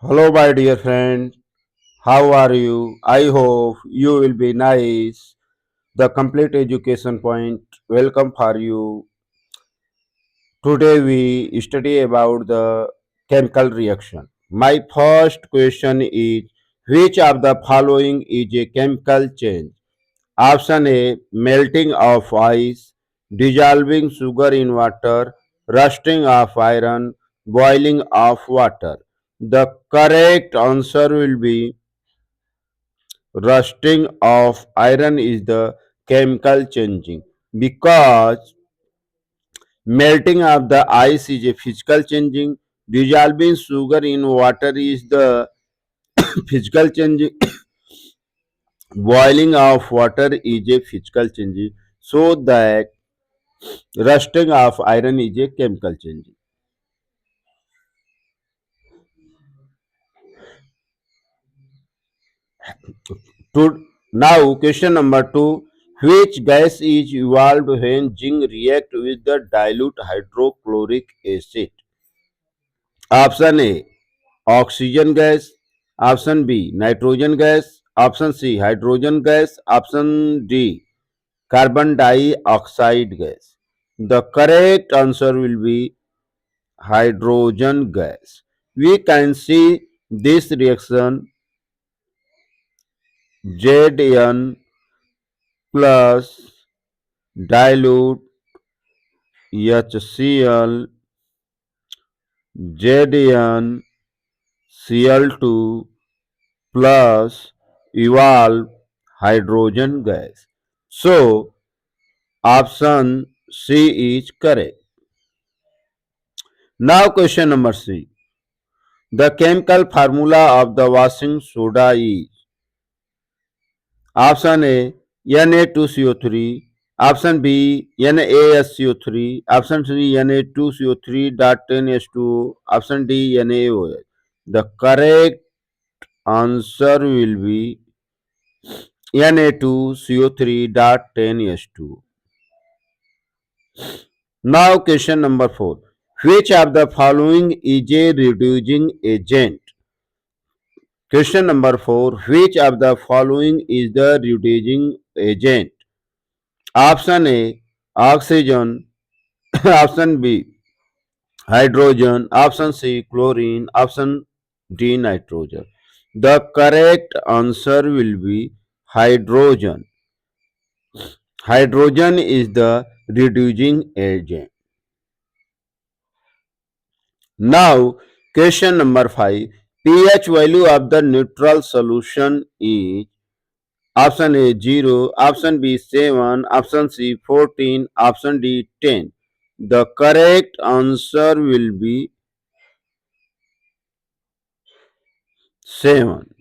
Hello, my dear friend. How are you? I hope you will be nice. The complete education point. Welcome for you. Today we study about the chemical reaction. My first question is which of the following is a chemical change? Option A melting of ice, dissolving sugar in water, rusting of iron, boiling of water. The correct answer will be rusting of iron is the chemical changing because melting of the ice is a physical changing, dissolving sugar in water is the physical changing, boiling of water is a physical changing, so that rusting of iron is a chemical changing. Now question number 2, which gas is evolved when zinc react with the dilute hydrochloric acid? Option A oxygen gas, option B nitrogen gas, option C hydrogen gas, option D carbon dioxide gas. The correct answer will be hydrogen gas. We can see this reaction Zn plus dilute HCl ZnCl2 plus evolve hydrogen gas. So option C is correct. Now question number 3. The chemical formula of the washing soda is option A Na2CO3, option B NaSCO3, option C Na2CO3 dot 10H2O, option D NaOH. The correct answer will be Na2CO3 dot 10H2O. Now question number 4. Which of the following is a reducing agent? Question number 4. Which of the following is the reducing agent? Option A oxygen, option B hydrogen, option C chlorine, option D nitrogen. The correct answer will be hydrogen. Hydrogen is the reducing agent. Now, question number 5. pH value of the neutral solution is option A 0, option B 7, option C 14, option D 10. The correct answer will be 7.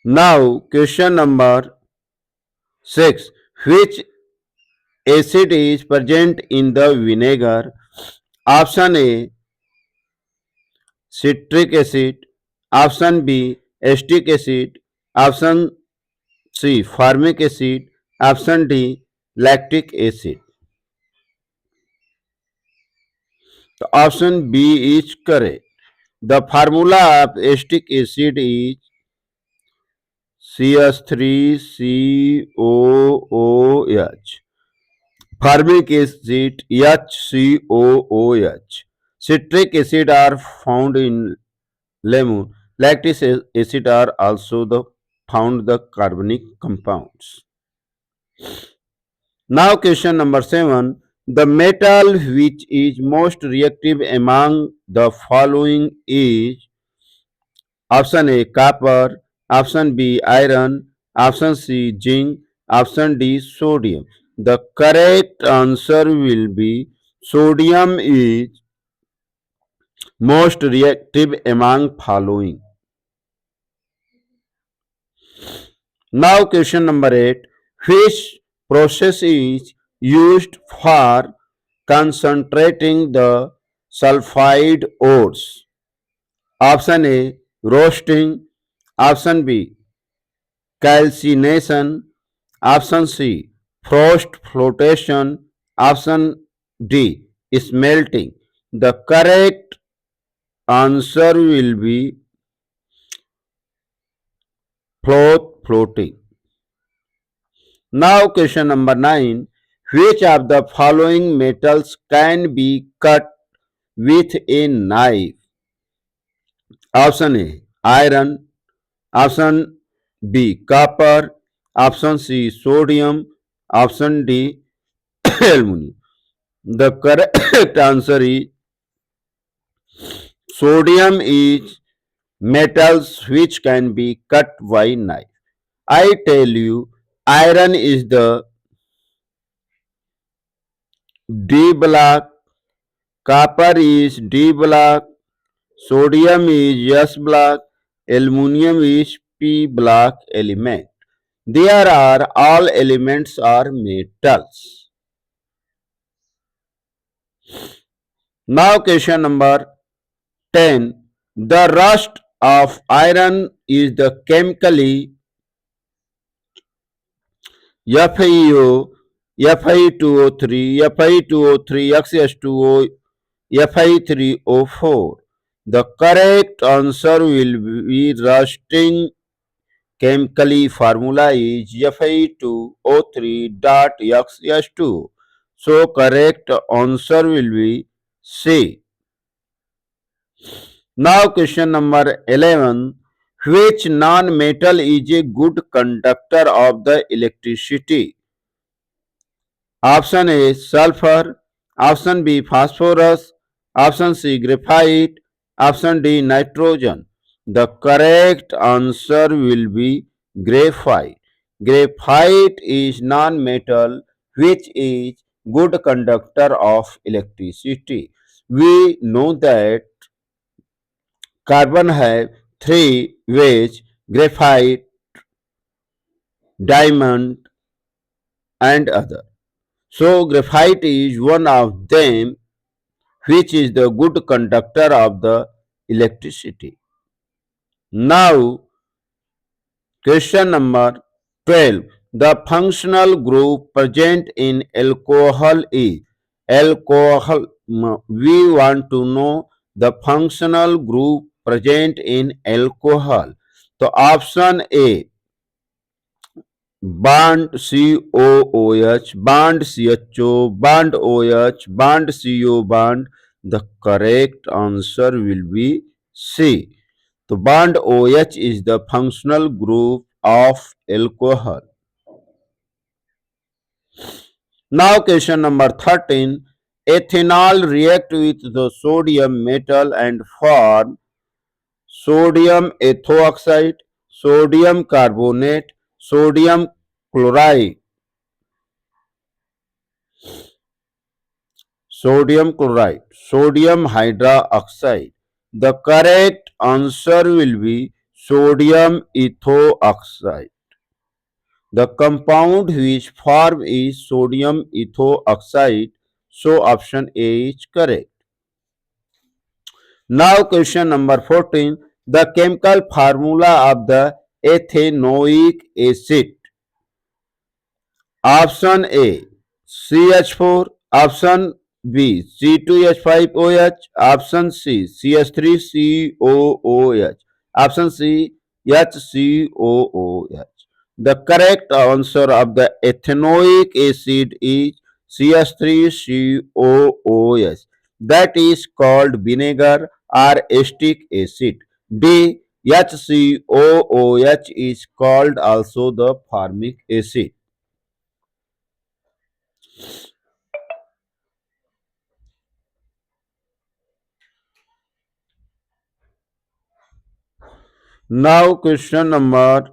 Now, question number 6. Which acid is present in the vinegar? Option A citric acid, option B acetic acid, option C formic acid, option D lactic acid. The option B is correct. The formula of acetic acid is CH3COOH. Formic acid HCOOH. Citric acid are found in lemon. Lactic acid are also the found the carbonic compounds. Now question number 7. The metal which is most reactive among the following is option A copper, option B iron, option C zinc, option D sodium. The correct answer will be sodium is most reactive among following. Now question number 8. Which process is used for concentrating the sulfide ores? Option A roasting, option B calcination, option C frost flotation, option D smelting. The correct answer will be floating. Now question number 9. Which of the following metals can be cut with a knife? Option A iron, option B copper, option C sodium, option D aluminum. The correct answer is sodium is metals which can be cut by knife. I tell you, iron is the D block, copper is D block, sodium is S block, aluminum is P block element. There are all elements are metals. Now question number 10. The rust of iron is the chemically FeO, Fe2O3, Fe2O3, XS2O, Fe3O4. The correct answer will be rusting chemically formula is Fe2O3.XS2. So correct answer will be C. Now question number 11. Which non-metal is a good conductor of the electricity? Option A sulfur, option B phosphorus, option C graphite, option D nitrogen. The correct answer will be graphite. Graphite is non-metal which is good conductor of electricity. We know that carbon have three ways: graphite, diamond and other. So graphite is one of them which is the good conductor of the electricity. Now question number 12. The functional group present in alcohol is alcohol. We want to know the functional group present in alcohol. So option A bond COOH, bond CHO, bond OH, bond CO bond. The correct answer will be C. The bond OH is the functional group of alcohol. Now question number 13. Ethanol react with the sodium metal and form sodium ethoxide, sodium carbonate, sodium chloride, sodium chloride, sodium hydroxide. The correct answer will be sodium ethoxide. The compound which form is sodium ethoxide, so option A is correct. Now question number 14. The chemical formula of the ethanoic acid. Option A CH4, option B C2H5OH, option C CH3COOH, option C HCOOH. The correct answer of the ethanoic acid is CH3COOH. That is called vinegar or acetic acid. D HCOOH is called also the formic acid. Now question number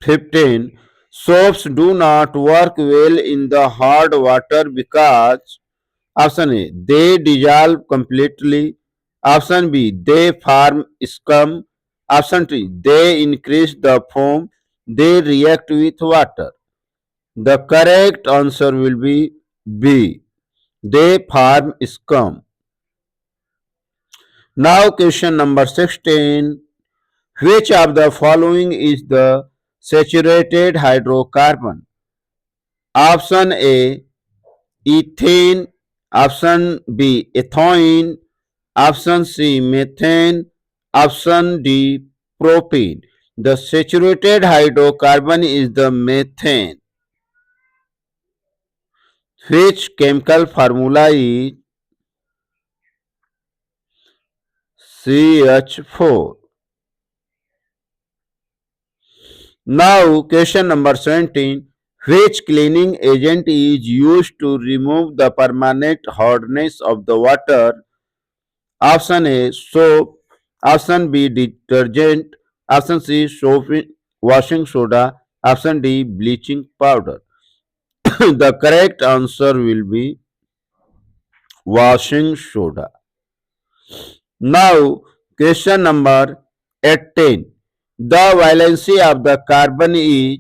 15. Soaps do not work well in the hard water because option A they dissolve completely, option B they form scum, option C they increase the foam, they react with water. The correct answer will be B they form scum. Now question number 16. Which of the following is the saturated hydrocarbon? Option A ethane, option B ethane, Option C, methane. Option D, propane. The saturated hydrocarbon is the methane. Which chemical formula is CH4? Now, question number 17. Which cleaning agent is used to remove the permanent hardness of the water? Option A, soap. Option B, detergent. Option C, soap, washing soda. Option D, bleaching powder. The correct answer will be washing soda. Now, question number 18. The valency of the carbon is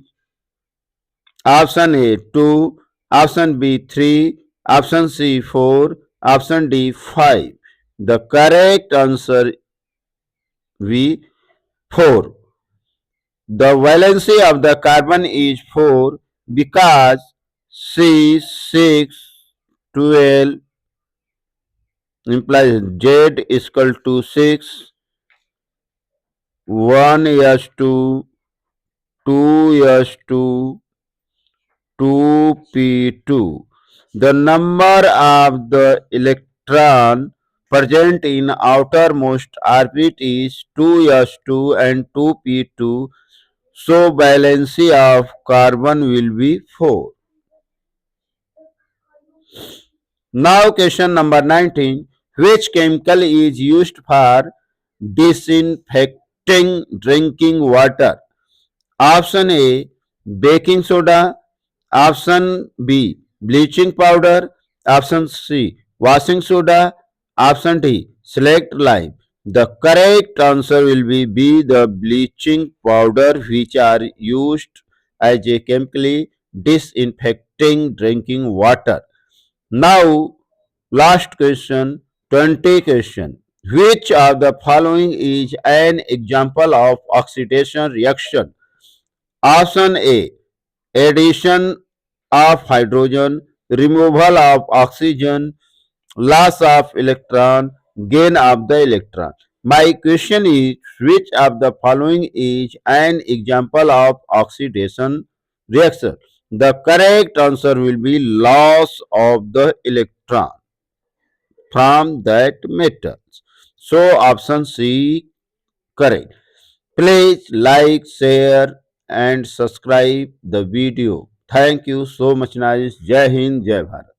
option A 2, option B 3, option C 4, option D 5. The correct answer will 4. The valency of the carbon is 4 because C 6, 12 implies Z is equal to 6, 1 is to 2 is to 2p2. The number of the electron present in outermost orbit is 2s2 and 2p2. So valency of carbon will be 4. Now question number 19. Which chemical is used for disinfecting drinking water? Option A, baking soda. Option B, bleaching powder. Option C, washing soda. Option D, select lime. The correct answer will be B, the bleaching powder, which are used as a chemically disinfecting drinking water. Now, last question, 20 question. Which of the following is an example of oxidation reaction? Option A, addition of hydrogen, removal of oxygen, loss of electron, gain of the electron. My question is, which of the following is an example of oxidation reaction? The correct answer will be loss of the electron from that metals. So option C correct. Please like, share and subscribe the video. Thank you so much, Najish. Jai Hind, Jai Bharat.